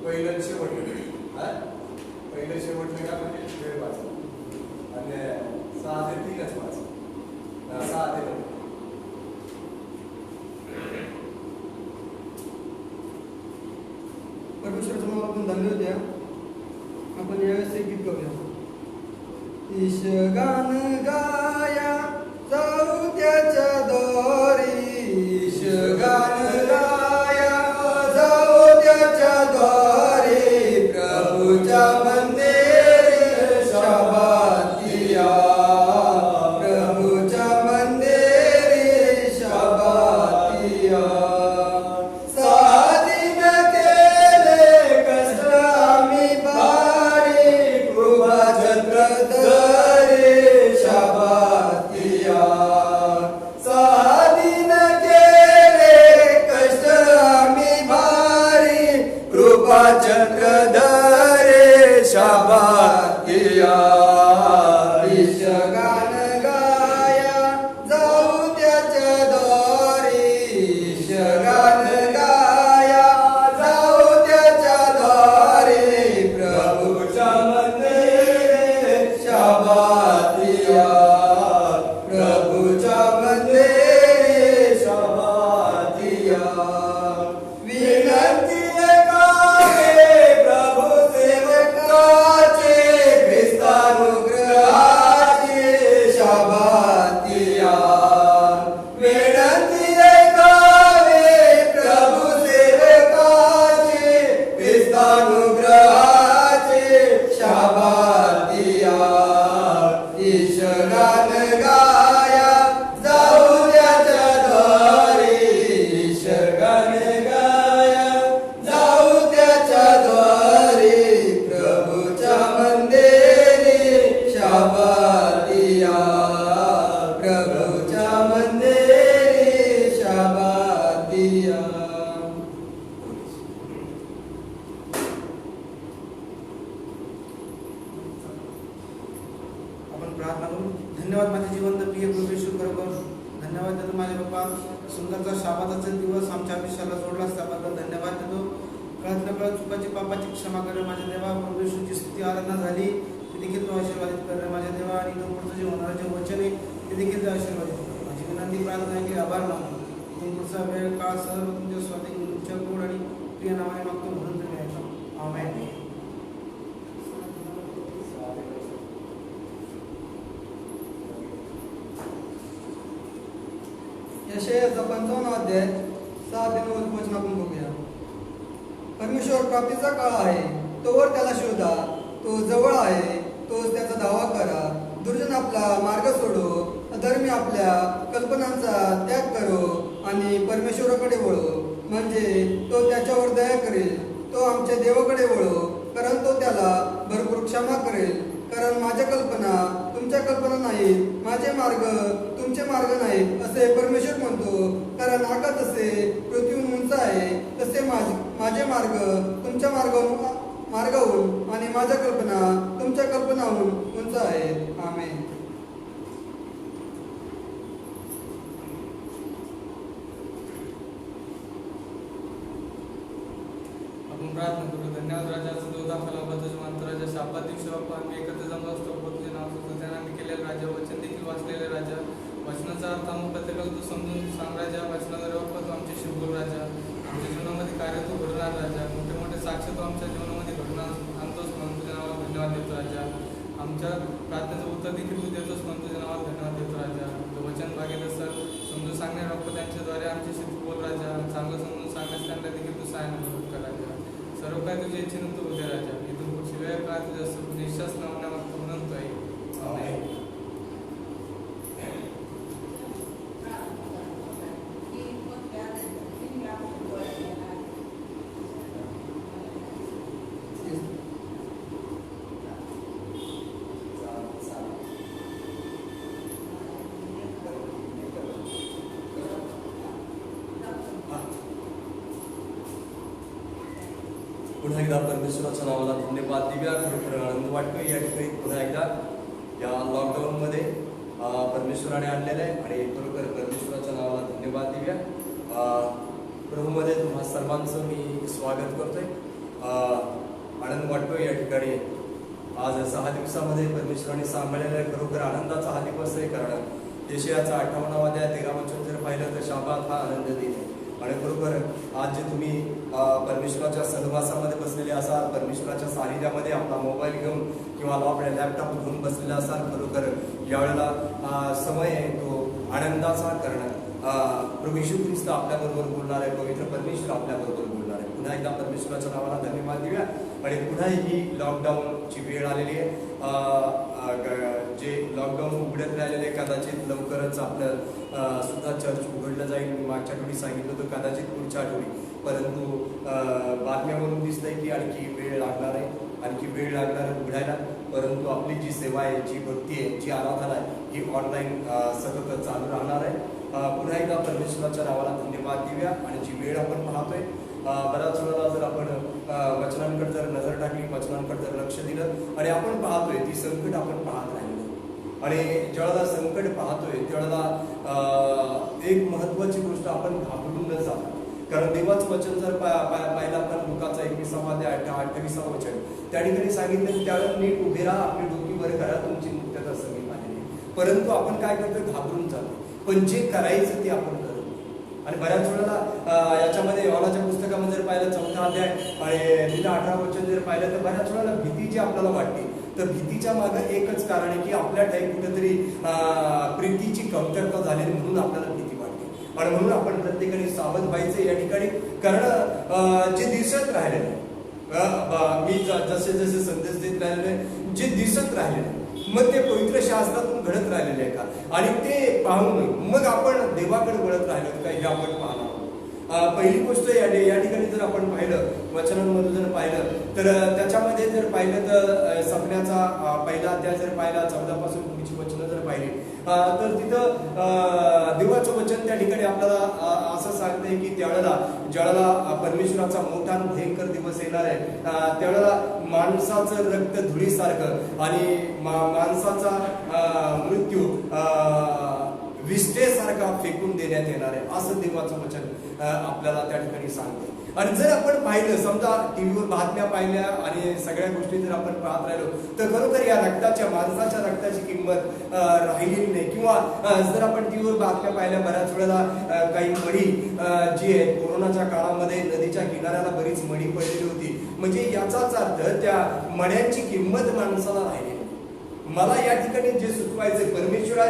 पहिलं शेवट पहिलं शेवट का म्हणजे वेळ वाच आणि 6 ते 3च वाच 6 ते 9. परमेश्वराचं नाव आपण धन्यवाद द्या. आपण यावेळेस एक गीत गाऊया. ईश गान गाया जाऊ त्याच्या दारी, ईश गान गाया जाऊ त्याच्या दारी, प्रभूच्या मंदिरी शाबातिया, प्रभूच्या मंदिरी शाबातिया. चक्रधरे शाबातिया. ईश गान गाया जाऊ त्याच्या दारी, ईश गान गाया जाऊ त्याच्या दारी, प्रभूच्या मंदिरे शाबातिया, प्रभूच्या मंदिरे शाबातिया. विनंती धन्यवाद माझे जिवंत प्रिय परमेश्वर बरोबर. धन्यवाद देतो माझे बाप्पा, सुंदरचा शाबाताचा दिवस आमच्या आयुष्याला जोडला त्याबद्दल धन्यवाद देतो. कळत नकळत चुकाची पापाची क्षमा कर माझ्या देवा. परमेश्वरची स्तुती आराधना झाली ते देखील तो आशीर्वादित कर माझ्या देवा, आणि इथून पुढचं जे होणारं जे वचन आहे ते देखील तो आशीर्वादित कर. माझी विनंती प्रार्थना आहे की आभार मानतो. इथून पुढचा वेळ काळ सर्व तुमच्या स्वाधीन तुमच्या गोड आणि प्रिय नावाने मागतो म्हणून तुम्ही ऐका. आमेन. यशायाचा 55 अध्याय 6 ते 9 वचन आपण बघूया. परमेश्वर प्राप्तीचा काळ आहे, तोवर त्याला शोधा, तो जवळ आहे, तोच त्याचा दावा करा. दुर्जन आपला मार्ग सोडो, अधर्मी आपल्या कल्पनांचा त्याग करो आणि परमेश्वराकडे वळो, म्हणजे तो त्याच्यावर दया करेल. तो आमच्या देवाकडे वळो, कारण तो त्याला भरपूर क्षमा करेल. कारण माझ्या कल्पना तुमच्या कल्पना नाहीत, माझे मार्ग तुमचे मार्ग नाहीत असे परमेश्वर म्हणतो. कारण आकाश जसे पृथ्वीहून उंच आहे, तसे माझे मार्ग तुमच्या मार्गाहून आणि माझ्या कल्पना तुमच्या कल्पनाहून उंच आहेत. आमेन. प्रार्थना करू. धन्यवाद राजाचं देव दाखवला बाबा, तुझ्या मंत्राच्या शाबात दिवशी बाप्पा आम्ही एकत्र जमलो असतो. तुझे नाव सुद्धा त्यांना आम्ही केलेलं राजा, वचन देखील वाचलेले राजा. वचनाचा अर्थ आम्ही प्रत्येकाला तू समजून सांग राजा. वचनाद्वारे बाप्पा तू आमच्याशी बोल राजा. आमच्या जीवनामध्ये कार्य तू घडणार राजा. मोठे मोठे साक्ष तू आमच्या जीवनामध्ये घडणार आणतोस म्हणून तुझ्या नावाला धन्यवाद देतो राजा. आमच्या प्रार्थनेचं उत्तर देखील तू देतोस म्हणून तुझ्या नावाला धन्यवाद देतो राजा. वचन भागेल सर समजून सांगणे बाप्पा त्यांच्याद्वारे आमच्याशी तू बोल राजा. चांगलं समजून सांगण्यास त्यांना देखील तू सहाय्य मदत कर राजा. सर्व काय तुझ्या इच्छेनं तू उद्या राजा. इथून पुढची वेळ काय तुझ्या निश्वास नावण्या मागतो म्हणतोय. आमेन. पुन्हा एकदा परमेश्वराच्या नावाला धन्यवाद देऊया. खरोखर आनंद वाटतोय या ठिकाणी पुन्हा एकदा या लॉकडाऊनमध्ये परमेश्वराने आणलेलं आहे आणि खरोखर परमेश्वराच्या नावाला धन्यवाद देऊया. प्रभूमध्ये तुम्हा सर्वांचं मी स्वागत करतोय. आनंद वाटतोय या ठिकाणी. आज 6 दिवसामध्ये परमेश्वराने सांभाळलेला आहे. खरोखर आनंदाचा हा दिवस आहे. कारण यशायाचा 58 अध्याय 13 वचन जर पाहिलं तर शाबात हा आनंद दिन आहे. आणि खरोखर आज जे तुम्ही परमेश्वराच्या सहवासामध्ये बसलेले असाल, परमेश्वराच्या सानिध्यामध्ये आपला मोबाईल घेऊन किंवा आपल्या लॅपटॉप घेऊन बसलेले असाल, खरोखर यावेळेला समय आहे तो आनंदाचा. कारण प्रभू येशू ख्रिस्त आपल्याबरोबर बोलणार आहे, पवित्र परमेश्वर आपल्याबरोबर बोलणार आहे. पुन्हा एकदा परमेश्वराच्या नावाला धन्यवाद देऊया. आणि पुन्हा ही लॉकडाऊनची वेळ आलेली आहे. जे लॉकडाऊन उघडत राहिलेले कदाचित लवकरच आपलं सुद्धा चर्च उघडलं जाईल. मी मागच्या आठवडी सांगितलं होतं कदाचित पुढच्या आठवडी, परंतु बातम्यावरून दिसतंय की आणखी वेळ लागणार आहे, आणखी वेळ लागणार आहे उघडायला. परंतु आपली जी सेवा आहे, जी भक्ती आहे, जी आराधना आहे, ही ऑनलाईन सतत चालू राहणार आहे. पुन्हा एकदा परमेश्वराच्या नावाला धन्यवाद देऊया. आणि जी वेळ आपण पाहतोय, बऱ्याच वेळेला जर आपण वचनांकडे जर नजर टाकली, वचनांकडे जर लक्ष दिलं आणि आपण पाहतोय ती संकट आपण पाहत राहिलो. आणि ज्यावेळेला संकट पाहतोय त्यावेळेला एक महत्वाची गोष्ट आपण घाबरून न जातो. कारण देवाचं वचन जर पाहिलं आपण लुकाचा 21 अध्याय 28 वचन, त्या ठिकाणी सांगितलं की त्यावेळेला नीट उभे राहा, आपली डोकी वर करा, तुमची मुक्तता सगळी पाहिजे. परंतु आपण काय करतोय, घाबरून जातो. पण जे करायचं ते आपण करतो. आणि बऱ्याच वेळेला याच्यामध्ये योहानाच्या पुस्तकामध्ये जर पाहिलं 4 अध्याय आणि 18 वचन जर पाहिलं तर बऱ्याच वेळेला भीती जी आपल्याला वाटते, तर भीतीच्या मागे एकच कारण आहे की आपल्या ठाई कुठेतरी प्रीतीची कमतरता झालेली म्हणून आपल्याला भीती वाटते. आणि म्हणून आपण प्रत्येकाने सावध व्हायचं या ठिकाणी. कारण जे दिसत राहिलेलं मी जसे जसे संदेश देत राहिलेले, जे दिसत राहिलेले मग ते पवित्र शास्त्रातून घडत राहिलेले आहे का, आणि ते पाहून मग आपण देवाकडे वळत राहिलो का, हे आपण पाहणार. पहिली गोष्ट या ठिकाणी जर आपण पाहिलं, वचनांमध्ये जर पाहिलं तर त्याच्यामध्ये जर पाहिलं तर सपन्याचा पहिला अध्याय जर पाहिला 14 पासून पुढची वचनं जर पाहिली तर तिथं देवाचं वचन त्या ठिकाणी आपल्याला असं सांगतंय की ज्यावेळेला परमेश्वराचा मोठा भयंकर दिवस येणार आहे, त्यावेळेला माणसाचं रक्त धुळीसारखं आणि माणसाचा मृत्यू विष्ठेसारखा फेकून देण्यात येणार आहे, असं देवाचं वचन आपल्याला त्या ठिकाणी सांगते. आणि जर आपण पाहिलं, समजा टीव्हीवर बातम्या पाहिल्या आणि सगळ्या गोष्टी जर आपण पाहत राहिलो तर खरोखर या माणसाच्या रक्ताची किंमत राहिलेली नाही. किंवा जर आपण टीव्हीवर बातम्या पाहिल्या, बऱ्याच वेळेला काही मडी जी आहे कोरोनाच्या काळामध्ये नदीच्या किनाऱ्याला बरीच मडी पडलेली होती. म्हणजे याचाच अर्थ त्या मड्यांची किंमत माणसाला राहिली. मला या ठिकाणी जे सुचवायचे, परमेश्वरा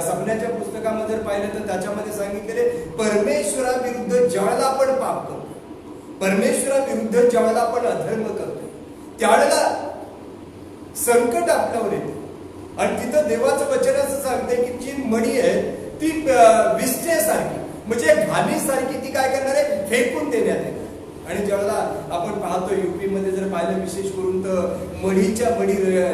सपन्याच्या पुस्तकामध्ये जर पाहिलं तर त्याच्यामध्ये सांगितलेले परमेश्वराविरुद्ध ज्यावेळेला आपण पाप करतो, परमेश्वराविरुद्ध ज्यावेळेला आपण अधर्म करतो, त्यावेळेला संकट आपल्यावर येते. आणि तिथं देवाचं वचन असं सांगते की जी मणी आहे ती विष्ठेसारखी, म्हणजे घालीसारखी ती काय करणार आहे, फेकून देण्यात येते. आणि ज्यावेळेला आपण पाहतो युपी मध्ये जर पाहिलं विशेष करून तर मडी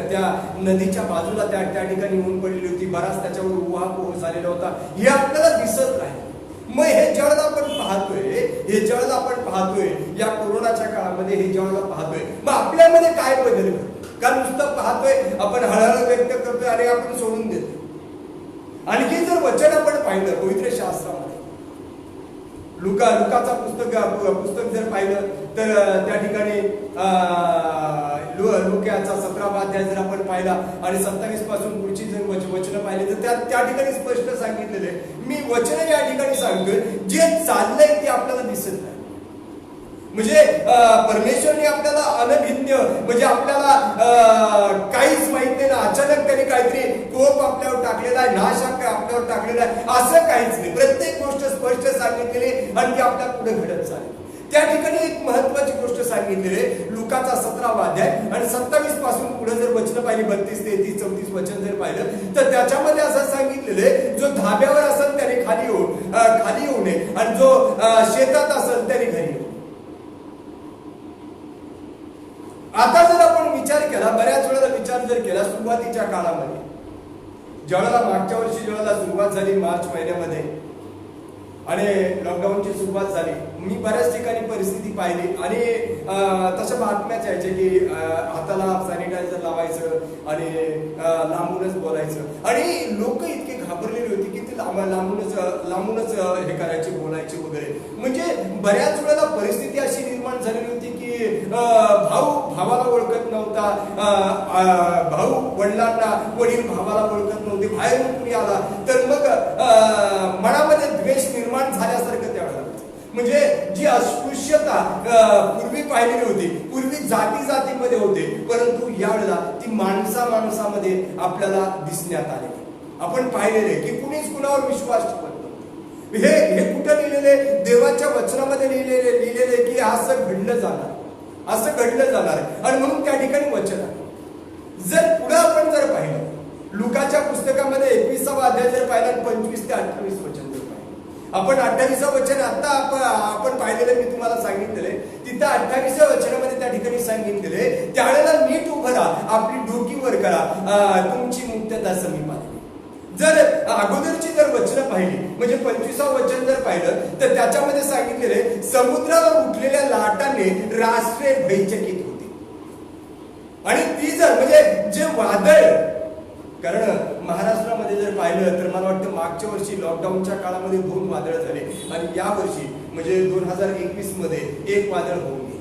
त्या नदीच्या बाजूला त्या ठिकाणी ऊन पडलेली होती, बराच त्याच्यावर उहापोह झालेला होता, हे आपल्याला दिसत राहील. मग हे ज्यावेळेला आपण पाहतोय या कोरोनाच्या काळामध्ये, हे ज्यावेळेला पाहतोय मग आपल्यामध्ये काय बदल घडतो. कारण नुसतं पाहतोय आपण, हळहळ व्यक्त करतोय आणि आपण सोडून देतो. आणखी जर वचन आपण पाहिलं पवित्र शास्त्रामध्ये, लुकाचा पुस्तक जर पाहिलं तर त्या ठिकाणी लुकाचा 17 अध्याय जर आपण पाहिला आणि 27 पासून पुढची जर वचनं पाहिली तर त्या ठिकाणी स्पष्ट सांगितलेले, मी वचन या ठिकाणी सांगतोय जे चाललंय ते आपल्याला दिसत नाही. म्हणजे परमेश्वरने आपल्याला अनभिज्ञ, म्हणजे आपल्याला काहीच माहित नाही ना, अचानक त्याने काहीतरी कोप आपल्यावर टाकलेला आहे, नाश आपल्यावर टाकलेला आहे, असं काहीच नाही. प्रत्येक गोष्ट स्पष्ट सांगितलेली आणि ती आपल्या पुढे घडत चालेल. त्या ठिकाणी एक महत्वाची गोष्ट सांगितलेली, लुकाचा 17 अध्याय आणि 27 पासून पुढे जर वचन पाहिली, 32, 33, 34 वचन जर पाहिलं तर त्याच्यामध्ये असं सांगितलेले, जो धाब्यावर असेल त्याने खाली येऊ नये आणि जो शेतात असेल त्याने घरी येऊ. आता जर आपण विचार केला, बऱ्याच वेळेला विचार जर केला, सुरुवातीच्या काळामध्ये ज्यावेळेला मागच्या वर्षी ज्यावेळेला सुरुवात झाली मार्च महिन्यामध्ये, आणि लॉकडाऊनची सुरुवात झाली. मी बऱ्याच ठिकाणी परिस्थिती पाहिली आणि तशा बातम्याच यायच्या की हाताला सॅनिटायझर लावायचं आणि लांबूनच बोलायचं आणि लोक इतके घाबरलेली होती की ते लांबूनच हे करायचे, बोलायचे वगैरे. म्हणजे बऱ्याच वेळेला परिस्थिती अशी निर्माण झालेली होती की भाऊ भावाला ओळखत नव्हता, भाऊ वडिलांना, वडील भावाला ओळखत नव्हते. बाहेरून कुणी आला तर मग मनामध्ये द्वेष निर्माण झाल्यासारखं त्यावेळेला. म्हणजे जी अस्पृश्यता पूर्वी पाहिलेली होती, पूर्वी जाती जातीमध्ये होते, परंतु यावेळेला ती माणसामध्ये आपल्याला दिसण्यात आली. आपण पाहिलेले की कुणीच कुणावर विश्वास ठेवत नव्हतं. हे कुठं लिहिलेले? देवाच्या वचनामध्ये लिहिलेले की असं घडलं जाणार आणि म्हणून त्या ठिकाणी वचन आहे. जर पुढे आपण जर पाहिलं लुकाच्या पुस्तकामध्ये 21वा अध्याय जर पाहिला 25 ते 28 वचन जर पाहिलं, आपण 28व वचन आता आपण पाहिलेलं मी तुम्हाला सांगितलेले, तिथं 28व्या वचनामध्ये त्या ठिकाणी सांगितलेले त्यावेळेला नीट उभं राहा, आपली डोकी वर करा, तुमची मुक्तता समीप आली. जर अगोदरची जर वचनं पाहिली म्हणजे 25वं वचन जर पाहिलं तर त्याच्यामध्ये सांगितलेले समुद्रावर उठलेल्या लाटांनी राष्ट्रे भयचकित होती. आणि ती जर म्हणजे जे वादळ, कारण महाराष्ट्रामध्ये जर पाहिलं तर मला वाटतं मागच्या वर्षी लॉकडाऊनच्या काळामध्ये 2 वादळ झाले आणि या वर्षी म्हणजे 2021 मध्ये 1 वादळ होऊन गेले.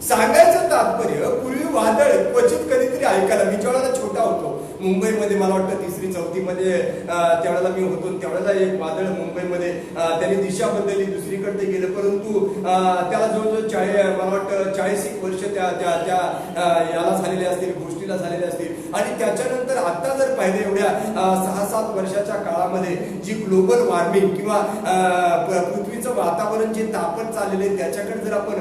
सांगायचं तात्पर्य पूर्वी वादळ क्वचित कधीतरी ऐकायला, मी ज्यावेळेला छोटा होतो मुंबईमध्ये, मला वाटतं 3री 4थी मध्ये त्यावेळेला मी होतो, त्यावेळेला एक वादळ मुंबईमध्ये त्याने दिशा बदलली, दुसरीकडे गेलं, परंतु त्याला जवळजवळ मला वाटतं 40 वर्ष त्या याला झालेले असतील, गोष्टीला झालेले असतील. आणि त्याच्यानंतर आता जर पाहिजे एवढ्या 6-7 वर्षाच्या काळामध्ये जी ग्लोबल वॉर्मिंग किंवा पृथ्वीचं वातावरण जे तापत चाललेले त्याच्याकडे जर आपण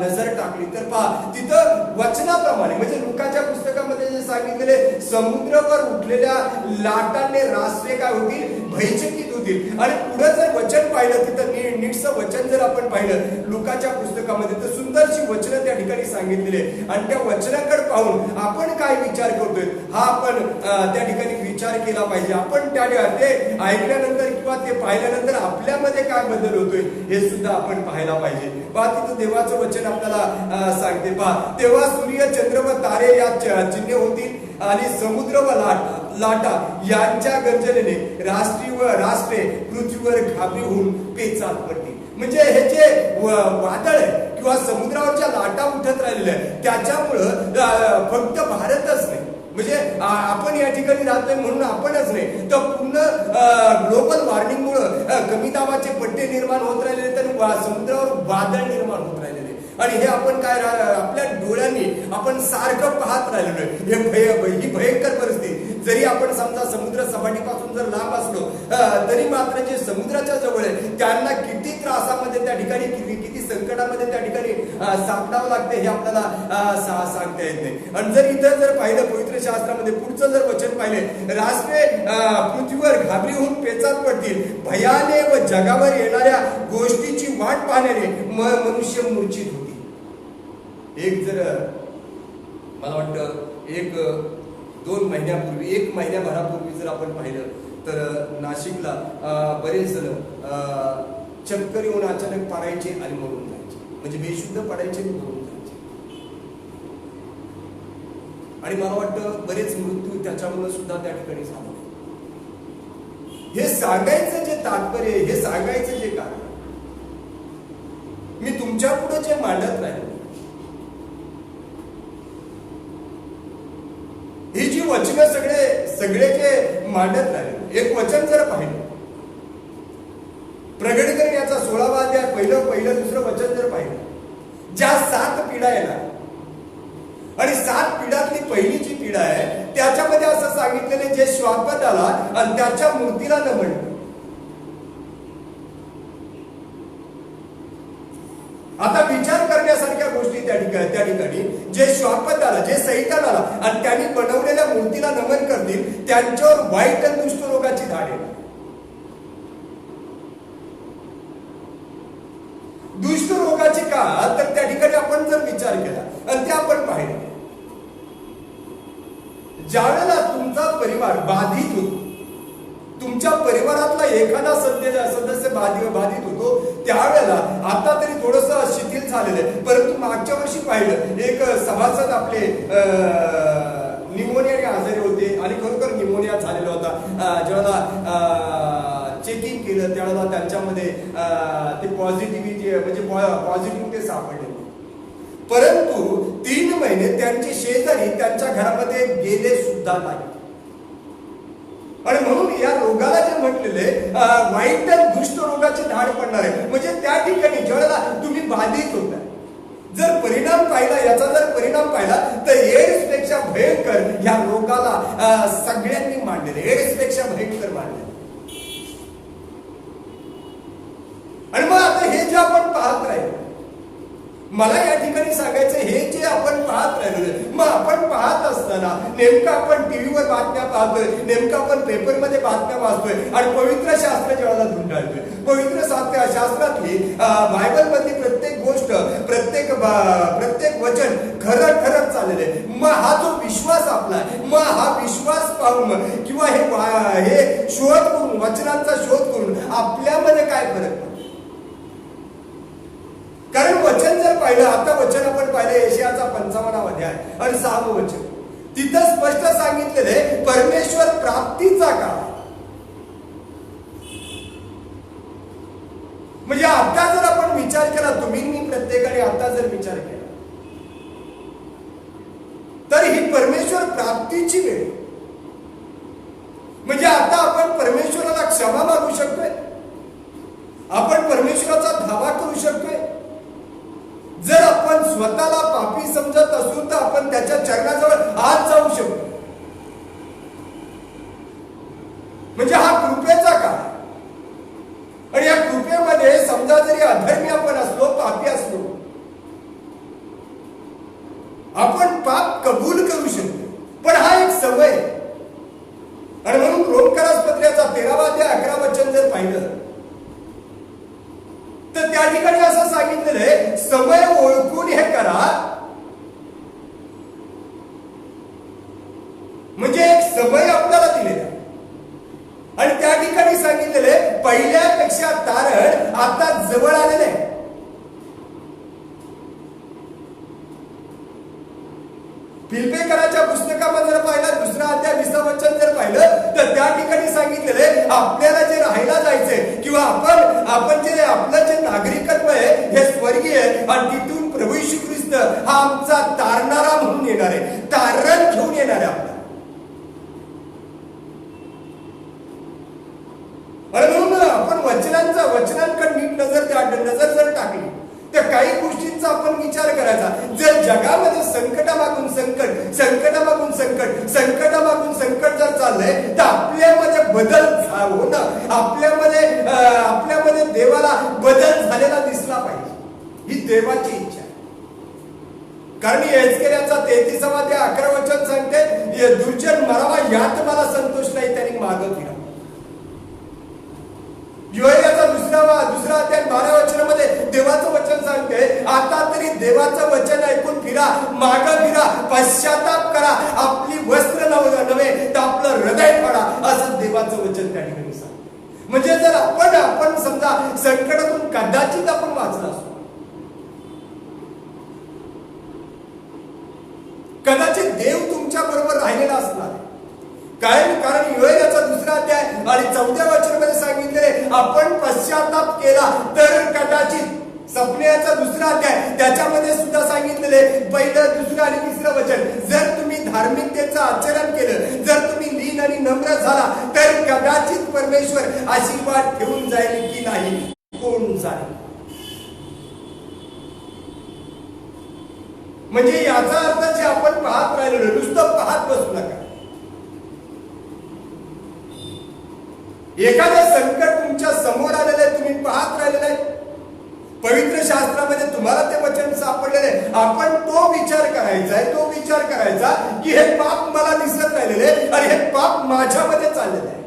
नजर टाकली तर पहा तिथं वचनाप्रमाणे म्हणजे लुकाच्या पुस्तकामध्ये जे सांगितलेले समुद्रावर उठलेल्या लाटांनी राष्ट्रे काय होतील? भयचकित होतील. आणि पुढे जर वचन पाहिलं तिथं नीटचं वचन जर आपण पाहिलं लुकाच्या पुस्तकामध्ये तर सुंदरशी वचनं त्या ठिकाणी सांगितलेले आणि त्या वचनाकडे पाहून आपण काय विचार करतोय हा आपण त्या ठिकाणी विचार केला पाहिजे. आपण ते ऐकल्यानंतर किंवा ते पाहिल्यानंतर आपल्यामध्ये काय बदल होतोय हे सुद्धा आपण पाहायला पाहिजे. पहा तिथं देवाचं वचन आपल्याला सांगते, पहा तेव्हा सूर्य, चंद्र व तारे या चिन्हे होतील आणि समुद्र व लाटा यांच्या गर्जनेने राष्ट्रे पृथ्वीवर घाबरी होऊन पेचात पडतील. म्हणजे हे जे वादळ आहे किंवा समुद्रावरच्या लाटा उठत राहिलेल्या आहे त्याच्यामुळं फक्त भारतच नाही म्हणजे आपण या ठिकाणी राहतोय म्हणून आपणच नाही तर पूर्ण ग्लोबल वॉर्मिंगमुळं कमी दाबाचे पट्टे निर्माण होत राहिलेले तर समुद्रावर वादळ निर्माण होत राहिलेले आणि हे आपण काय आपल्या डोळ्यांनी आपण सारखं पाहत राहिलेलो आहे. ही भयंकर परिस्थिती. जरी आपण समजा समुद्र सपाटीपासून जर लांब असलो तरी मात्र जे समुद्राच्या जवळ आहे त्यांना किती त्रासामध्ये त्या ठिकाणी किती संकटामध्ये त्या ठिकाणी सापडावं लागते हे आपल्याला सांगता येत नाही. आणि जर इथं जर पाहिलं पवित्र शास्त्रामध्ये पुढचं जर वचन पाहिले राष्ट्रे पृथ्वीवर घाबरी होऊन पेचात पडतील, भयाने व जगावर येणाऱ्या गोष्टीची वाट पाहण्याने मनुष्य मूर्छित होतील. एक जर मला वाटतं 2 महिन्यापूर्वी 1 महिन्याभरापूर्वी जर आपण पाहिलं तर नाशिकला बरेच जण चक्कर येऊन अचानक पडायचे आणि मरून जायचे म्हणजे बेशुद्ध पडायचे आणि मरून जायचे. आणि मला वाटतं बरेच मृत्यू त्याच्यामुळे सुद्धा त्या ठिकाणी झाले. हे सांगायचं जे तात्पर्य, हे सांगायचं जे कारण मी तुमच्या पुढे जे मांडत राहिलो ही जी वचनं सगळे जे मांडत राहिले एक वचन जर पाहिलं प्रगटीकरण याचा 16वा अध्याय पहिलं दुसरं वचन जर पाहिलं ज्या 7 पिढ्या येणार आणि 7 पिढ्यातली पहिली जी पिढा आहे त्याच्यामध्ये असं सांगितलेले जे श्वापदाला आणि त्याच्या मूर्तीला नमन. आता विचार करण्यासारख्या गोष्टी त्या ठिकाणी जे श्वापदाला जे सैतानाला आणि त्यांनी बनवलेल्या मूर्तीला नमन करतील त्यांच्यावर वाईट आणि दुष्ट रोगाची धाड आहे. दुष्ट रोगाची का तर त्या ठिकाणी आपण जर विचार केला आणि ते आपण पाहिले ज्यावेळेला तुमचा परिवार बाधित होतो तुमच्या परिवारातला एखादा सदस्य बाधित होतो त्यावेळेला आता तरी थोडंसं शिथिल झालेलं आहे, परंतु मागच्या वर्षी पाहिलं एक सभासद आपले निमोनियाने आजारी होते आणि खरोखर निमोनिया झालेला होता. ज्यावेळेला चेकिंग केलं त्यावेळेला त्यांच्यामध्ये ते पॉझिटिव्हिटी म्हणजे पॉझिटिव्ह ते सापडले, परंतु 3 महिने त्यांचे शेजारी त्यांच्या घरामध्ये गेले सुद्धा नाही. आणि म्हणून या रोगाला जे म्हटलेले वाईट आणि दुष्ट रोगाचे धाड पडणार आहे. म्हणजे त्या ठिकाणी ज्यावेळेला तुम्ही बाधित होता, जर परिणाम पाहिला, याचा जर परिणाम पाहिला तर एड्स पेक्षा भयंकर या रोगाला सगळ्यांनी मांडलेले, एड्स पेक्षा भयंकर मांडले. आणि मग आता हे जे आपण पाहत राहिलो, मला या ठिकाणी सांगायचं हे जे आपण पाहत राहिलो, मग आपण पाहत असताना नेमकं आपण टीव्हीवर बातम्या पाहतोय, नेमकं आपण पेपरमध्ये बातम्या वाचतोय आणि पवित्र शास्त्र जेव्हा धुंडाळतोय. पवित्र शास्त्रातली बायबल मधली प्रत्येक गोष्ट, प्रत्येक वचन खरं खरंच चाललेलं आहे. मग हा जो विश्वास आपला आहे, मग हा विश्वास पाहून किंवा हे शोध करून, वचनांचा शोध करून आपल्यामध्ये काय फरक पडतो? कारण वचन जर पाहिलं, आता वचन आपण पाहिलं यशायाचा 55 अध्याय आणि 6वं वचन, तिथं स्पष्ट सांगितलेलं आहे परमेश्वर प्राप्तीचा काळ. म्हणजे आता जर आपण विचार केला, तुम्ही मी प्रत्येकाने आता जर विचार केला, तर ही परमेश्वर प्राप्तीची वेळ. म्हणजे आता आपण परमेश्वराला क्षमा मागू शकतोय, आपण परमेश्वराचा धावा करू शकतोय. जर आपण स्वतःला पापी समजत असू तर आपण त्याच्या चरणाजवळ आज जाऊ शकतो. म्हणजे हा कृपेचा काळ. आणि या कृपेमध्ये समजा जरी अधर्मी आपण असलो, पापी असलो, आपण पाप कबूल करू शकतो. पण हा एक समय. आणि म्हणून रोमकरासपत्र्याचा 13वा अध्याय 11 वचन जर पाहिलं तर त्या ठिकाणी असं सांगितलेलं आहे, समय ओळखून हे करा. म्हणजे एक समय आपल्याला दिलेला आणि त्या ठिकाणी सांगितलेलं आहे पहिल्यापेक्षा तारण आता जवळ आलेलं आहे. फिलिप्पियराच्या पुस्तकामध्ये जर पाहिलं, 2रा अध्याय 20 वचन जर पाहिलं तर त्या ठिकाणी सांगितलेलं आहे आपल्याला जे राहायला जायचंय किंवा आपण जे आपलं जे नागरिकत्व आहे हे स्वर्गीय आहे आणि तिथून प्रभू येशू ख्रिस्त हा आमचा तारणारा म्हणून येणार आहे, तारण घेऊन येणार आहे आपला. आणि म्हणून आपण वचनांकडे नीट नजर जर टाकली तर काही गोष्टींचा आपण विचार करायचा. जर जगामध्ये संकटामागून संकट जर चाललंय तर आपल्यामध्ये बदल होणं, आपल्यामध्ये देवाला बदल झालेला दिसला पाहिजे, ही देवाची इच्छा आहे. कारण यहेजकेलाचा 33वा अध्याय 11 वचन सांगते, दुर्जन मरावा यात मला संतोष नाही, त्यांनी मागं फिरा. योएलाचा 2रा अध्याय 12 वचनामध्ये देवाचं वचन सांगते, आता तरी देवाचं वचन ऐकून फिरा, मागं फिरा, पश्चाताप करा, आपली वस्त्र नव्हे तर आपलं हृदय फाडा, असं देवाचं वचन त्या ठिकाणी सांगते. म्हणजे जर आपण समजा संकटातून कदाचित आपण वाचला असतो, कदाचित देव तुमच्या बरोबर राहिलेला असणार. कारण योएलाचा 2रा अध्याय आणि 4व्या वचनामध्ये सांगितले आपण पश्चाताप केला तर कदाचित. सपन्याचा 2रा अध्याय त्याच्यामध्ये सुद्धा सांगितलेले 1, 2 आणि 3 वचन, जर तुम्ही धार्मिकतेचं आचरण केलं, जर तुम्ही लीन आणि नम्र झाला तर कदाचित परमेश्वर आशीर्वाद ठेवून जाईल की नाही, कोण जाईल. म्हणजे याचा अर्थ जे आपण पाहत राहिलो, नुसतं पाहत बसू नका. एखादं संकट तुमच्या समोर आलेलं आहे, तुम्ही पाहत राहिलेलं आहे, पवित्र शास्त्रामध्ये तुम्हाला ते वचन सापडलेलं आहे. आपण तो विचार करायचा की हे पाप मला दिसत राहिलेले आणि हे पाप माझ्यामध्ये चाललेलं आहे.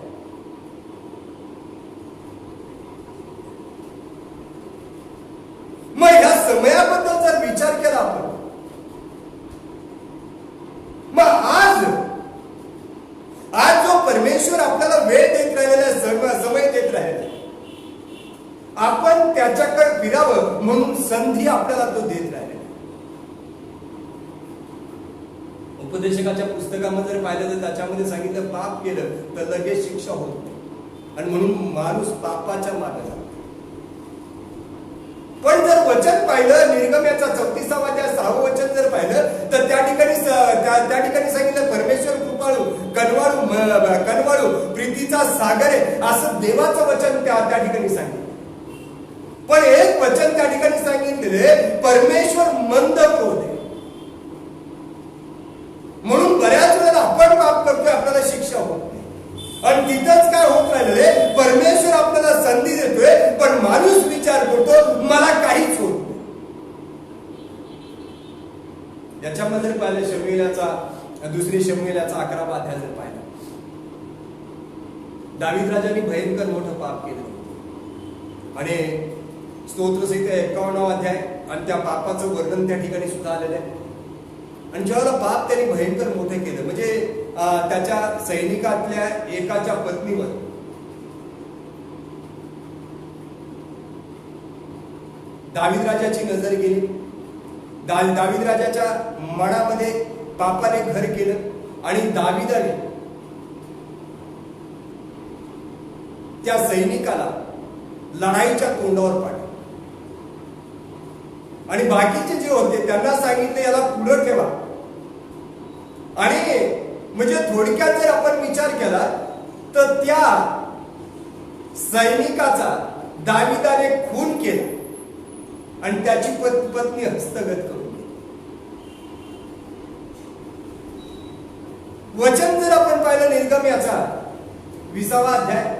मग या समयाबद्दल जर विचार केला आपण, मग आज जो परमेश्वर आपल्याला वेळ देत राहिलेला आहे, फिरावं म्हणून संधी आपल्याला तो देत राहिला. उपदेशकाच्या पुस्तकामध्ये जर पाहिलं तर त्याच्यामध्ये सांगितलं पाप केलं तर लगेच शिक्षा होत नाही आणि म्हणून माणूस पापाच्या मागे जातो. पण जर वचन पाहिलं निर्गमनाचा 34 अध्याय 6 वचन जर पाहिलं तर त्या ठिकाणी सांगितलं परमेश्वर कृपाळू कनवाळू प्रीतीचा सागर आहे असं देवाचं वचन त्या ठिकाणी सांगितलं. पण एक वचन त्या ठिकाणी सांगितलेले परमेश्वर मंद क्रोध आहे. म्हणून बऱ्याच वेळेला आपण पाप करतोय आपल्याला शिक्षा होत नाही आणि तिथंच काय होत राहिलेले परमेश्वर आपल्याला संधी देतोय पण माणूस विचार करतो मला काहीच होत नाही. याच्यामध्ये पाहिलं शमूएलाचा दुसरी शमूएलाचा 11वा अध्याय जर पाहिला दावीद राजाने भयंकर मोठं पाप केलं आणि स्तोत्रसहित 51वा अध्याय आणि त्या पापाचं वर्णन त्या ठिकाणी सुद्धा आलेलं आहे. आणि जेव्हा पाप त्यांनी भयंकर मोठे केलं म्हणजे त्याच्या सैनिकातल्या एकाच्या पत्नीवर दावीद राजाची नजर गेली. दावीद राजाच्या मनामध्ये पापाने घर केलं आणि दावीदाने त्या सैनिकाला लढाईच्या तोंडावर पाडलं आणि बाकीचे जे होते त्यांना सांगितले याला पुढे ठेवा. आणि म्हणजे थोडक्यात जर आपण विचार केला तर त्या सैनिकाचा दावीदाने खून केला आणि त्याची पत्नी हस्तगत करून गेली. वचन जर आपण पाहिलं निर्गमनाचा 20वा अध्याय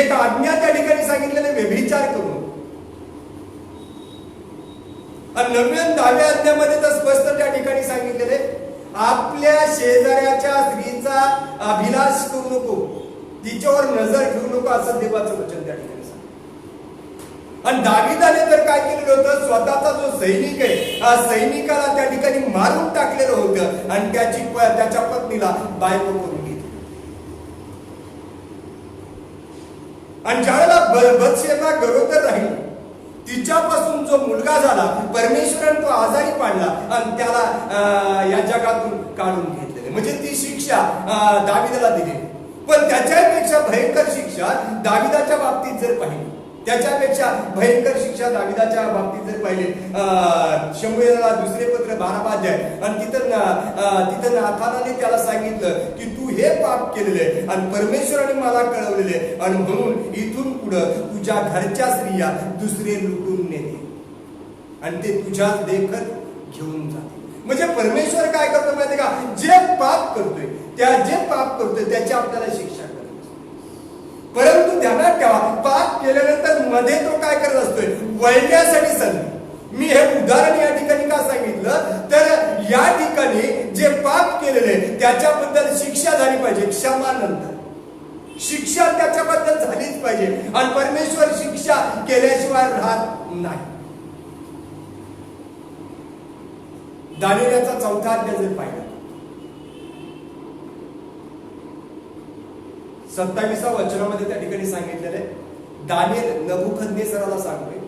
एक आज्ञा त्या ठिकाणी सांगितलेले व्यभिचार करून आणि 10व्या अध्यायामध्ये तर स्पष्ट त्या ठिकाणी सांगितलेले आपल्या शेजाऱ्याच्या स्त्रीचा अभिलाष करू नको तिच्यावर नजर ठेवू नको असं देवाचं वचन त्या ठिकाणी सांगितलं. आणि दावीदाने तर काय केलेलं होतं स्वतःचा जो सैनिक आहे सैनिकाला त्या ठिकाणी मारून टाकलेलं होतं आणि त्याच्या पत्नीला बायको करून घेतली. आणि ज्यावेळेला बत्शेबा गरोदर राहिली तिच्यापासून जो मुलगा झाला परमेश्वराने तो आजारी पाडला आणि त्याला या जगातून काढून घेतलेले म्हणजे ती शिक्षा दावीदाला दिली. पण त्याच्यापेक्षा भयंकर शिक्षा दावीदाच्या बाबतीत जर पाहिली त्याच्यापेक्षा भयंकर शिक्षा दावीदाच्या बाबतीत जर पाहिले शमूएलला दुसरे पत्र 12वा अध्याय आणि तिथं नाथानाने त्याला सांगितलं की तू हे पाप केलेले आणि परमेश्वराने मला कळवलेले आणि म्हणून इथून पुढं तुझ्या घरच्या स्त्रिया दुसरे लुटून नेते आणि ते तुझ्या देखत घेऊन जाते. म्हणजे परमेश्वर काय करतो माहिती का जे पाप करतोय त्याची आपल्याला शिक्षा करतो. परंतु ध्यानात ठेवा पाप केल्यानंतर मध्ये तो काय करत असतोय वळण्यासाठी संधी. मी हे उदाहरण या ठिकाणी का सांगितलं तर या ठिकाणी जे पाप केलेले त्याच्याबद्दल शिक्षा झाली पाहिजे. क्षमानंतर शिक्षा त्याच्याबद्दल झालीच पाहिजे आणि परमेश्वर शिक्षा केल्याशिवाय राहत नाही. दानिएलचा 4था अध्याय जर पाहिला 27व्या वचनामध्ये त्या ठिकाणी सांगितलेलं आहे दानिएल नबुकदनेस्सराला सांगतोय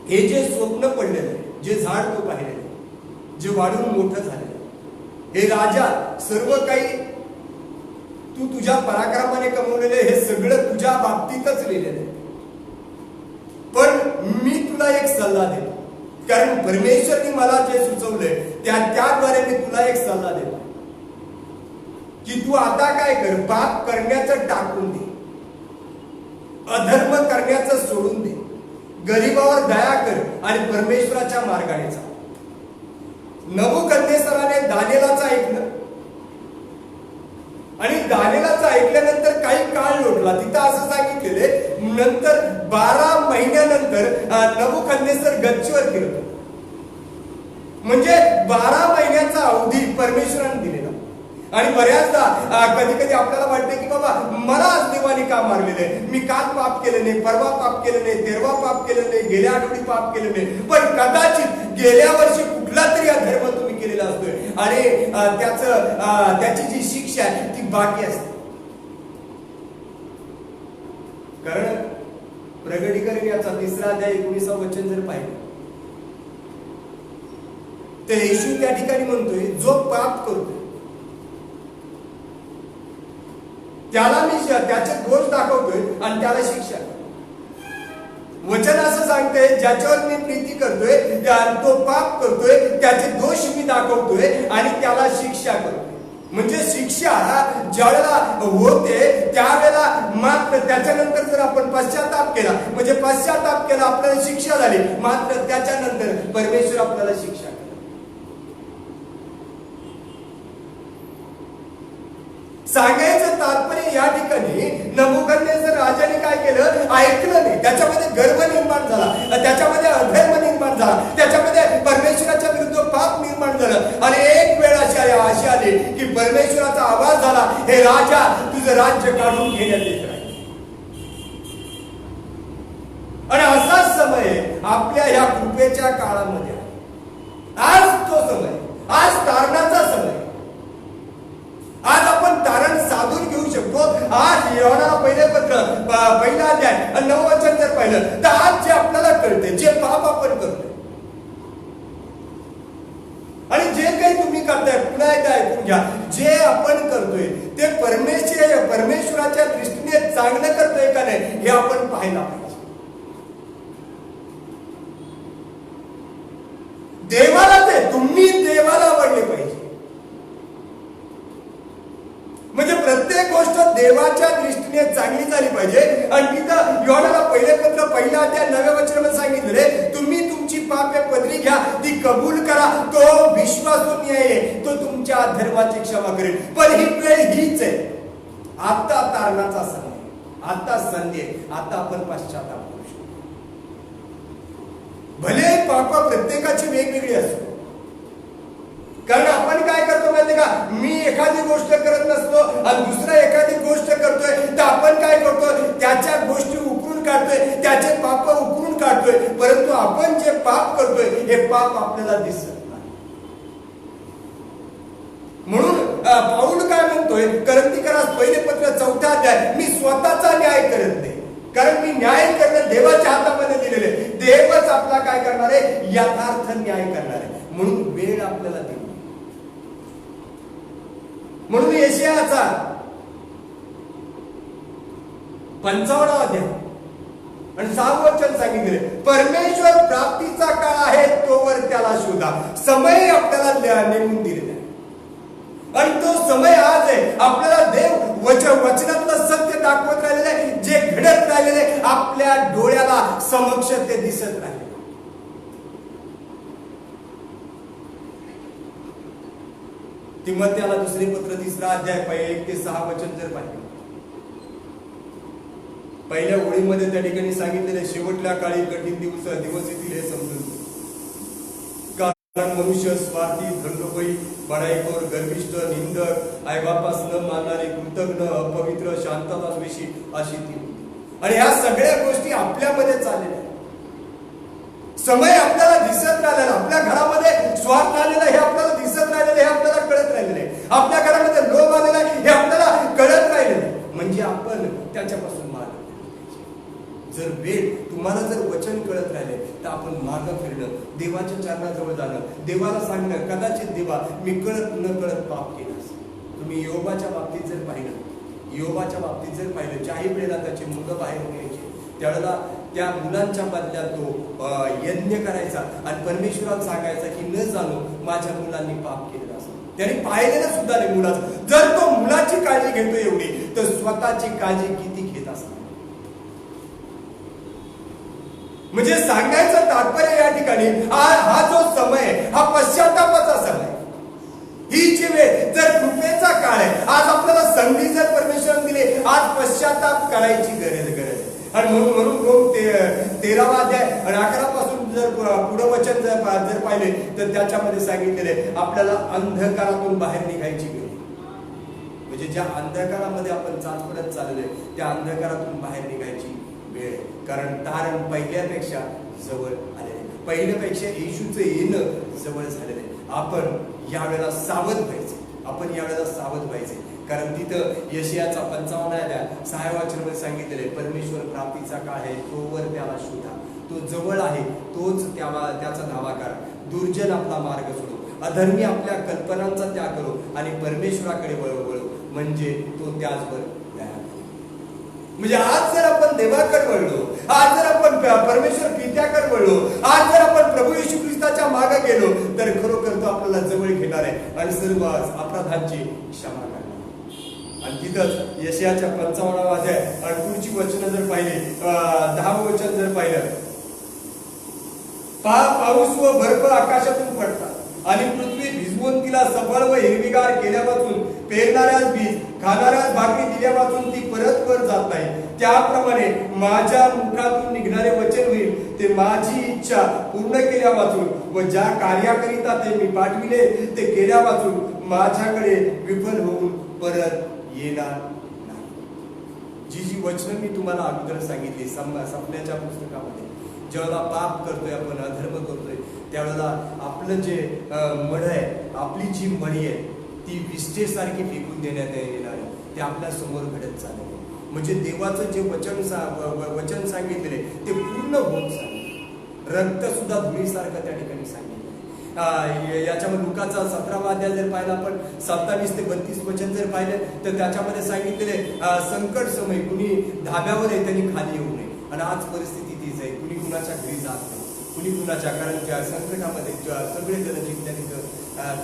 हे जे स्वप्न पडलेलं जे झाड तो पाहिलेलं जे वाढून मोठं झालेलं हे राजा सर्व काही तू तुझ्या पराक्रमाने कमवलेले हे सगळं तुझ्या बाबतीतच लिहिलेलं आहे. पण मी तुला एक सल्ला देतो कारण परमेश्वरने मला जे सुचवलंय त्याद्वारे मी तुला एक सल्ला देतो की तू आता काय कर पाप करण्याचं टाकून दे अधर्म करण्याचं सोडून दे गरीबावर दया कर आणि परमेश्वराच्या मार्गाने जा. नबुकदनेस्सराने दानिएलाचं ऐकलं आणि दानिएलाचं ऐकल्यानंतर काही काळ लोटला. तिथं असं सांगितलेले नंतर 12 महिन्यानंतर नबुकदनेस्सर गच्चीवर फिरतो. म्हणजे 12 महिन्याचा अवधी परमेश्वराने दिलेला. आणि बऱ्याचदा कधी कधी आपल्याला वाटते की बाबा मला आज देवाने का मारलेले मी काल पाप केले नाही परवा पाप केले नाही तेरवा पाप केले नाही गेल्या आठवडी पाप केले नाही पण कदाचित गेल्या वर्षी कुठला तरी अधर्म तुम्ही केलेला असतोय आणि त्याची जी शिक्षा आहे ती बाकी असते. कारण प्रगटीकरण याचा 3रा अध्याय 19 वचन जर पाहिलं तर येशू त्या ठिकाणी म्हणतोय जो पाप करतोय त्याला मी त्याचे दोष दाखवतोय आणि त्याला शिक्षा करतोय. वचन असं सांगते ज्याच्यावर मी प्रीती करतोय तो पाप करतोय त्याचे दोष मी दाखवतोय आणि त्याला शिक्षा करतोय. म्हणजे शिक्षा ज्यावेळेला होते त्यावेळेला मात्र त्याच्यानंतर जर आपण पश्चाताप केला म्हणजे पश्चाताप केला आपल्याला शिक्षा झाली मात्र त्याच्यानंतर परमेश्वर आपल्याला शिक्षा केला. सांगायचं तात्पर्य या ठिकाणी नबुकदनेस्सर राजाने काय केलं ऐकलं नाही. त्याच्यामध्ये गर्व निर्माण झाला त्याच्यामध्ये अधर्म निर्माण झाला त्याच्यामध्ये परमेश्वराच्या विरुद्ध पाप निर्माण झालं आणि एक वेळ अशी आली की परमेश्वराचा आवाज झाला हे राजा तुझं राज्य काढून घेण्यात येत आहे. आणि असाच समय आपल्या या कृपेच्या काळामध्ये आज तो समय आज तारणाचा समय आज आपण तारण साधून घेऊ शकतो. आज योहानाला पहिले पत्र पहिला अध्याय आणि 9 वचन जर पाहिलं तर आज जे आपल्याला कळते जे पाप आपण करतोय आणि जे काही तुम्ही करताय पुन्हा एकदा ऐकून घ्या जे आपण करतोय ते परमेश्वराच्या दृष्टीने चांगलं करतोय का नाही हे आपण पाहायला पाहिजे. देवाला ते तुम्ही देवाला आवडले पाहिजे. म्हणजे प्रत्येक गोष्ट देवाच्या दृष्टीने चांगली झाली पाहिजे. आणि तिथं योहानाला पहिले पत्र पहिला अध्याय 9व्या वचनामध्ये सांगितले तुम्ही तुमची पापे पदरी घ्या ती कबूल करा तो विश्वासू न्यायी तो तुमच्या धर्माची क्षमा करेल. पण ही वेळ हीच आहे. आता तारणाचा समय आता संधी आता आपण पश्चाताप करू शकतो. भले पाप प्रत्येकाची वेगवेगळी असो कारण आपण काय करतो माहितीये का मी एखादी गोष्ट करत नसतो आणि दुसरा एखादी गोष्ट करतोय तर आपण काय करतोय त्याच्या गोष्टी उपरून काढतोय त्याचे पाप उपरून काढतोय परंतु आपण जे पाप करतोय हे पाप आपल्याला दिसत नाही. म्हणून पाऊल काय म्हणतोय करंथीकरास पहिले पत्र 4था अध्याय मी स्वतःचा न्याय करत नाही कारण मी न्याय करणं देवाच्या हातामध्ये दिलेले देवच आपला काय करणार आहे यथार्थ न्याय करणार आहे. म्हणून वेळ आपल्याला दिली. म्हणून यशायाचा 55 अध्याय आणि 6 वचन सांगितले परमेश्वर प्राप्तीचा काळ आहे तोवर त्याला शोधा. समय आपल्याला नेमून दिलेला आहे आणि तो समय आज आहे. आपल्याला देव वचनातलं सत्य दाखवत राहिलेलं आहे जे घडत राहिलेलं आहे आपल्या डोळ्याला समक्ष ते दिसत राहिले. तिमोथेला दुसरे पत्र 3रा अध्याय 1 ते 6 वचन जर पाहिजे पहिल्या ओळीमध्ये त्या ठिकाणी सांगितलेले शेवटल्या काळी कठीण दिवस येतील हे समजून कारण मनुष्य स्वार्थी धनलोभी बडाईखोर गर्विष्ठ निंदक आईबापास न मानणारे कृतज्ञ अपवित्र शांतताविषयी अशी ती आणि ह्या सगळ्या गोष्टी आपल्यामध्ये चाललेल्या समय आपल्याला दिसत राहिलेला आपल्या घरामध्ये स्वार्थ आलेला हे आपल्याला दिसत राहिलेलं हे आपल्याला कळत राहिलेलं आहे. आपल्या घरामध्ये लोभ आलेला हे आपल्याला कळत राहिलेलं आहे. म्हणजे आपण त्याच्यापासून मार्ग जर वेळ तुम्हाला जर वचन कळत राहिले तर आपण मार्ग फिरणं देवाच्या चरणाजवळ जाणं देवाला सांगणं कदाचित देवा मी कळत न कळत पाप केलं. तुम्ही योबाच्या बाबतीत जर पाहिलं ज्याही वेळेला त्याची मुलं बाहेर न्यायची त्यावेळेला त्या मुलांच्या बदल्यात तो यज्ञ करायचा आणि परमेश्वराला सांगायचा की न जाणू माझ्या मुलांनी पाप केलेलं असं त्यांनी पाहिलेलं सुद्धा नाही मुलाचं. जर तो मुलाची काळजी घेतो एवढी तर स्वतःची काळजी किती घेत असणार. म्हणजे सांगायचं तात्पर्य या ठिकाणी हा जो समय हा पश्चातापाचा समय ही जी वेळ जर कृपेचा काळ आहे आज आपल्याला संधी जर परमेश्वराने दिली आज पश्चाताप करायची गरज आहे. आणि म्हणून रोम 13वा अध्याय आणि 11 पासून जर पुढे वचन जर पाहिले तर त्याच्यामध्ये सांगितलेले आपल्याला अंधकारातून बाहेर निघायची वेळ म्हणजे ज्या अंधकारामध्ये आपण चालपडत चाललोय त्या अंधकारातून बाहेर निघायची वेळ. कारण तारण पहिल्यापेक्षा जवळ पहिल्यापेक्षा येशूचं येणं जवळ झालेलं आहे. आपण यावेळेला सावध व्हायचं आपण यावेळेला सावध व्हायचे, कारण तिथं यशायाचा 55 वचनामध्ये सांगितलेले परमेश्वर प्राप्तीचा काळ आहे, तोवर त्याला शोधा, तो जवळ आहे, तोच त्याचा धावा करा. दुर्जन आपला मार्ग सोडो, अधर्मी आपल्या कल्पनांचा त्याग करो आणि परमेश्वराकडे वळू, म्हणजे तो त्याचवर दया करेल. म्हणजे आज जर आपण देवाकडे वळलो, आज जर आपण परमेश्वर पित्याकडे वळलो, आज जर आपण प्रभू येशू ख्रिस्ताच्या मागे गेलो, तर खरोखर तो आपल्याला जवळ घेणार आहे आणि सर्व अपराधांची क्षमा करणार. आणि तिथंच यशायाच्या 55 अध्याय आणि पुढची वचनं जर पाहिली, 10 वचन जर पाहिलं, पाऊस व बर्फ आकाशातून पडतात आणि पृथ्वी भिजवून तिला सफळ व हिरवीगार केल्यापासून, पेरणाऱ्यास बीज, खाणाऱ्यास भाकरी दिल्यापासून ती परत वर जात नाही, त्याप्रमाणे माझ्या मुखातून निघणारे वचन होईल, ते माझी इच्छा पूर्ण केल्यापासून व ज्या कार्याकरिता ते मी पाठविले ते केल्यापासून माझ्याकडे विफल होऊन परत येणार नाही. जी वचनं मी तुम्हाला अगोदर सांगितली सपन्याच्या पुस्तकामध्ये, जेव्हा पाप करतोय, आपण अधर्म करतोय, त्यावेळेला आपलं जे मड आहे, आपली जी मणी आहे, ती विष्ठेसारखी फेकून देण्यात येणार आहे, ते आपल्या समोर घडत चालले. म्हणजे देवाचं जे वचन सांगितलेले ते पूर्ण होत चालले. रक्त सुद्धा धुळीसारखं त्या ठिकाणी सांगितलं. याच्यामध्ये लुकाचा 17 अध्याय जर पाहिला, आपण 27 ते 32 वचन जर पाहिले, तर त्याच्यामध्ये सांगितलेले संकट समय कुणी धाब्यावर आहे त्यांनी खाली येऊ नये. आणि आज परिस्थिती तीच आहे, कुणी कुणाच्या घरी जात नाही, कुणी कुणाच्या, कारण त्या संकटामध्ये सगळे जण जिंकल्या तिथं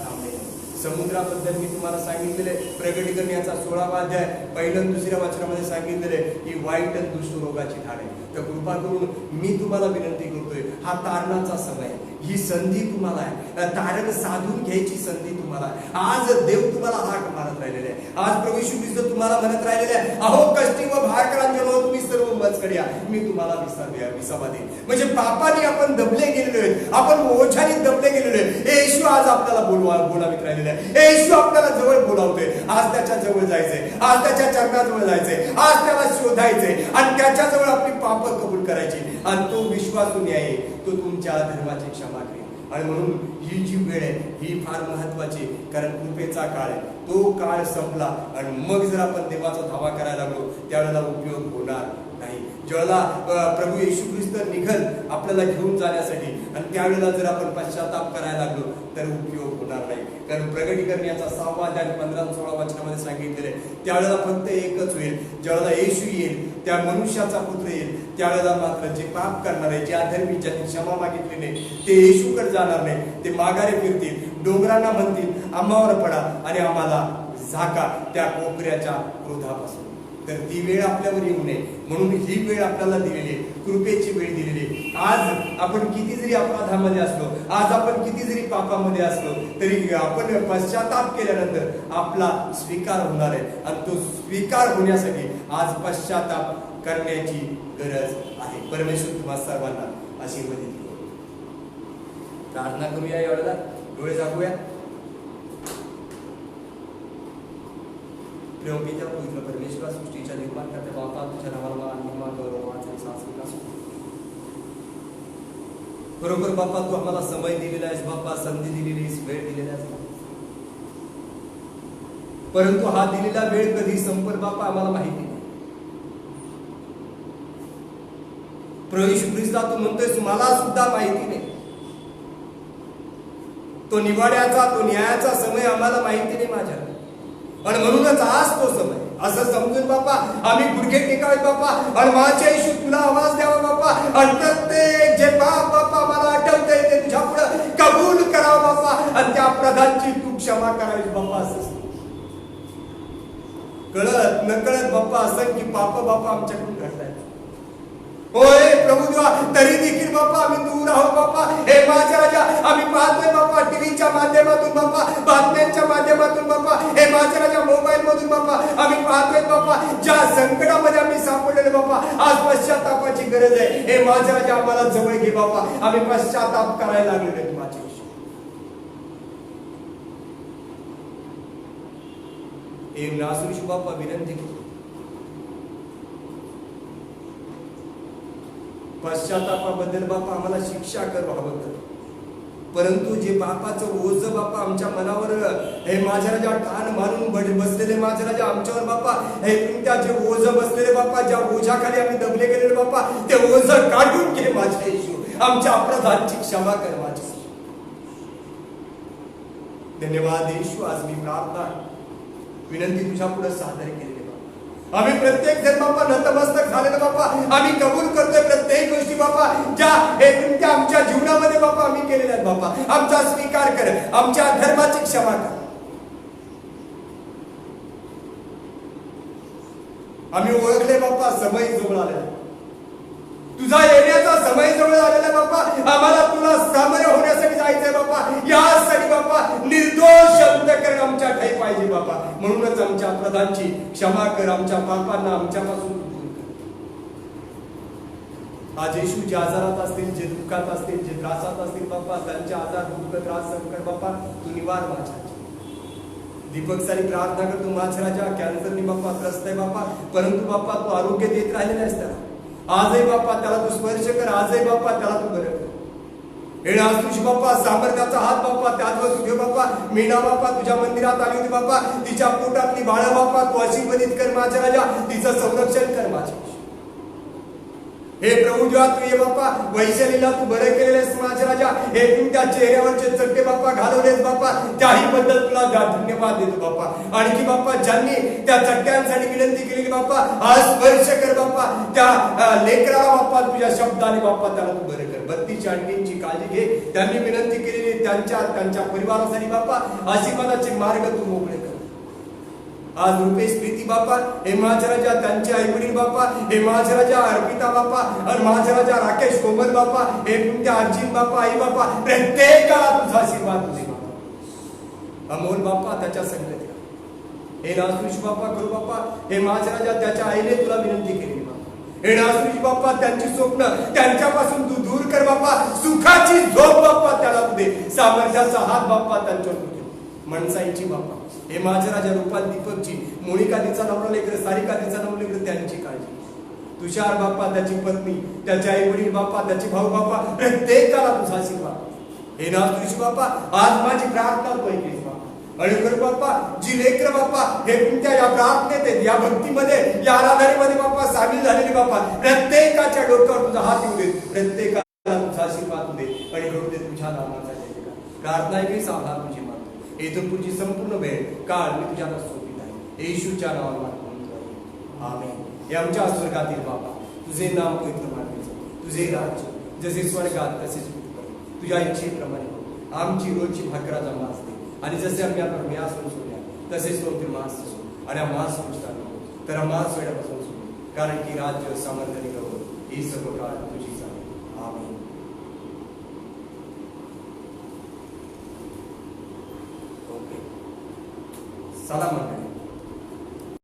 थांबले. समुद्राबद्दल मी तुम्हाला सांगितलेले प्रगटीकरण याचा 16 अध्याय 1 आणि 2 वचनामध्ये सांगितलेले ही वाईट आणि दुष्ट रोगाची ठाण आहे. तर कृपा करून मी तुम्हाला विनंती करतोय, हा तारणाचा समय आहे, ही संधी तुम्हाला आहे, तारण साधून घ्यायची संधी तुम्हाला आहे. आज देव तुम्हाला हाक मारत राहिलेले आहे, आज प्रभू येशू ख्रिस्त तुम्हाला म्हणत राहिलेले आहे, अहो कष्टी व भारकरांच्या तुम्ही सर्व मजकडे या, मी तुम्हाला विसावा देईन. म्हणजे पापाने आपण दबले गेलेलो आहे, आपण ओझ्याने दबले गेलेलो आहे. येशू आज आपल्याला बोलावित राहिलेले आहे, येशू आपल्याला जवळ बोलावतोय. आज त्याच्या जवळ जायचंय, आज त्याच्या चरणाजवळ जायचंय, आज त्याला शोधायचंय आणि त्याच्याजवळ आपली पाप कबूल करायची. आणि तो विश्वासू न्याय, तो तुमच्या धर्माची क्षमा करेल. आणि म्हणून ही जी वेळ आहे ही फार महत्वाची, कारण कृपेचा काळ आहे, तो काळ संपला आणि मग जर आपण देवाचा धावा करायला लागलो, त्यावेळेला उपयोग होणार नाही. ज्यावेळेला प्रभू येशू ख्रिस्त निघल आपल्याला घेऊन जाण्यासाठी, आणि त्यावेळेला जर आपण पश्चाताप करायला लागलो तर उपयोग होणार नाही. कारण प्रगटीकरण याचा 6 अध्याय 15 आणि 16 वचनामध्ये सांगितलेले, त्यावेळेला फक्त एकच होईल, ज्यावेळेला येशू येईल, त्या मनुष्याचा पुत्र येईल, त्यावेळेला मात्र जे पाप करणार आहे, जे अधर्मी, ज्यांनी क्षमा मागितली नाही, ते येशूकडे जाणार नाही, ते माघारी फिरतील, डोंगरांना म्हणतील आम्हावर पडा आणि आम्हाला झाका त्या कोपऱ्याच्या क्रोधापासून. तर ती वेळ आपल्यावर येऊ नये म्हणून ही वेळ आपल्याला दिलेली आहे, कृपेची वेळ दिलेली आहे. आज आपण किती जरी अपराधामध्ये असलो, आज आपण किती जरी पापामध्ये असलो, तरी आपण पश्चाताप केल्यानंतर आपला स्वीकार होणार आहे. आणि तो स्वीकार होण्यासाठी आज पश्चाताप करण्याची गरज आहे. परमेश्वर तुम्हाला सर्वांना आशीर्वादित करो. प्रार्थना करूया, यावेळेला डोळे झाकूया. प्रेमपित्या पवित्र परमेश्वरा, सृष्टीच्या निर्माण करते बापा, तुझ्या नावाला महिमा गौरवाचा सांस्कृतिक असो. बरोबर बापा, तू आम्हाला समय दिलेला आहेस बापा, संधी दिलेली आहेस, वेळ दिलेला आहेस, परंतु हा दिलेला वेळ कधी संपेल बापा आम्हाला माहिती नाही. प्रभू येशू ख्रिस्ता, तू म्हणतोयस मला सुद्धा माहिती नाही. तो निवाड्याचा, तो न्यायाचा समय आम्हाला माहिती नाही माझ्या, आणि म्हणूनच आज तो समय असं समजून बापा आम्ही गुडघे टेकावे बापा, आणि माझ्या येशू तुला आवाज द्यावा बापा, आणि प्रत्येक जे पाप बापा मला आठवतंय ते तुझ्या पुढे कबूल करावं बापा, आणि त्या अपराधांची तू क्षमा करावी बापा. असं कळत नकळत बापा असंख्य पाप बापा आमच्याकडून घडतायत. होय प्रभू देवा, तरी देखील बापा आम्ही दूर आहोत बापा. हे माझ्या राजा, आम्ही पाहतोय बापा टीव्हीच्या माध्यमातून बापा, बातम्यांच्या माध्यमातून बापा, हे माझ्या राजा मोबाईल मधून बापा आम्ही पाहतोय बापा, ज्या संकटामध्ये आम्ही सापडलेले बापा, आज पश्चातापाची गरज आहे. हे माझ्या राजा, आम्हाला जवळ घे बापा, आम्ही पश्चाताप करायला लागलेले आहेत माझे. हे नासुरीश बापा विनंती केली, पश्चातापाबद्दल बापा आम्हाला शिक्षा कर, व्हावं कर. परंतु जे बापाचं ओझ बापा आमच्या मनावर हे माझ्या राजा ठाण मारून बसलेले माझ्या राजा आमच्यावर बापा हे तुमच्या जे ओझ बसलेले बापा ज्या ओझाखाली आम्ही दबले गेलेले बापा ते ओझ काढून घे माझ्या येशू. आमच्या अपराधांची क्षमा कर माझ्या. धन्यवाद येशू. आज मी प्रार्थना विनंती तुझ्या पुढे सादर केलेली बाबा. आम्ही प्रत्येक जण बापा नतमस्तक झालेलं बापा आम्ही कबूल करतोय प्रत्येक गोष्टी बापा ज्या हे तुमच्या आमच्या जीवनामध्ये बापा आम्ही केलेल्या आहेत बापा. आमचा स्वीकार कर. आमच्या धर्माची क्षमा कर. आम्ही ओळखले बापा समय जवळ आलेला तुझा येण्याचा समय जवळ आलेला बापा. आम्हाला तुला सामोरे होण्यासाठी जायचंय बापा. यासाठी बापा निर्दोष अंतःकरण आमच्या ठाई पाहिजे बापा. म्हणूनच आमच्या अपराधांची क्षमा कर. आमच्या पापांना आमच्यापासून दूर कर. आज येशू जे आजारात असतील जे दुःखात असतील जे त्रासात असतील बापा त्यांचे आजार दुःख त्रास संकट बापा तू निवार माझ्या. दीपक सारी प्रार्थना करतो माझ्या राजा कॅन्सरनी बापा त्रस्त आहे बापा परंतु बापा तू आरोग्य देत राहिलेला आहेस त्याला. आजही बाप्पा त्याला तू स्पर्श कर. आजही बाप्पा त्याला तू बरं कर. हे आज तुझी बाप्पा सामर्थ्याचा हात बाप्पा त्यावर तुझे बाप्पा. मीना बाप्पा तुझ्या मंदिरात आली होती बाप्पा. तिच्या पोटातली बाळ बाप्पा तू आशीर्वादित कर माझ्या राजा. तिचं संरक्षण कर माझ्या. हे प्रभू जेव्हा तू ये बाप्पा वैशालीला तू बरं केलेलेस माझ्या राजा. हे तुमच्या चेहऱ्यावरचे चट्टे बाप्पा घालवलेस बाप्पा त्याही बद्दल तुला धन्यवाद देतो बाप्पा. आणखी बाप्पा ज्यांनी त्या चट्ट्यांसाठी विनंती केलेली बाप्पा आज स्पर्श कर बाप्पा. त्या लेकराला बाप्पा तुझ्या शब्दाने बाप्पा त्याला तू बरं कर. 32 आणखींची काळजी घे. त्यांनी विनंती केलेली त्यांच्या परिवारासाठी बाप्पा आशीर्वादाचे मार्ग तू मोकळे कर. आज रुपेश प्रीती बापा हे माझ्या राजा त्यांचे आई वडील बापा हे माझ्या राजा अर्पिता बापा आणि माझ्या राजा राकेश कोमल बापा हे तुमच्या आजी बापा आई बापा प्रत्येकाला तुझा आशीर्वाद तुझे बापा. अमोल बापा त्याच्या संगतीला हे नासुश बापा करू बापा हे माझ्या राजा त्याच्या आईने तुला विनंती केली बापा. हे नासुश बापा त्यांची स्वप्न त्यांच्यापासून तू दूर कर बापा. सुखाची झोप बापा त्याला तू दे. सामर्थ्याचा हात बापा त्यांच्यावर तू दे. मनसाईची बापा हे माझ्या राजा रूपाल दीपकची मोनिका तिचा नवरा लेकर सारिका तिचा नवरा लेकर त्यांची काळजी. तुषार बाप्पा त्याची पत्नी त्याचे आई वडील बाप्पा त्याचे भाऊ बाप्पा प्रत्येकाला तुझा आशीर्वाद. हे ना तुझी बाप्पा आज माझी प्रार्थना तू ऐकलीस बाप्पा. आणि कर बाप्पा जी लेकर बाप्पा हे तुमच्या या प्रार्थनेत आहेत या भक्तीमध्ये या आराधनेमध्ये बाप्पा सामील झालेली बाप्पा प्रत्येकाच्या डोक्यावर तुझा हात येऊ दे. प्रत्येकाला तुझा आशीर्वाद दे आणि घडू दे तुझ्या नामाचा जयकार. प्रार्थना ऐकलीस आभार तुझी मागतो. इथून पुढची संपूर्ण वेळ काळ मी तुझ्या सोबत आहे. येशूच्या नावात आमेन. हे आमच्या स्वर्गातील बाबा तुझे नाम पवित्र मानले जाते. तुझे राज्य जसे स्वर्गात तसेच पृथ्वीवर तुझ्या इच्छेप्रमाणे आमची रोजची भाकराचा मास दे. आणि जसे आम्ही आता म्यास सोडल्या तसेच तो मास असो आणि मास सोडता तर मास वेळापासून सोड. कारण की राज्य सामर्थ्याने गौरव ही सर्व काळ तुझीच आहे. आमेन. चला मंडळी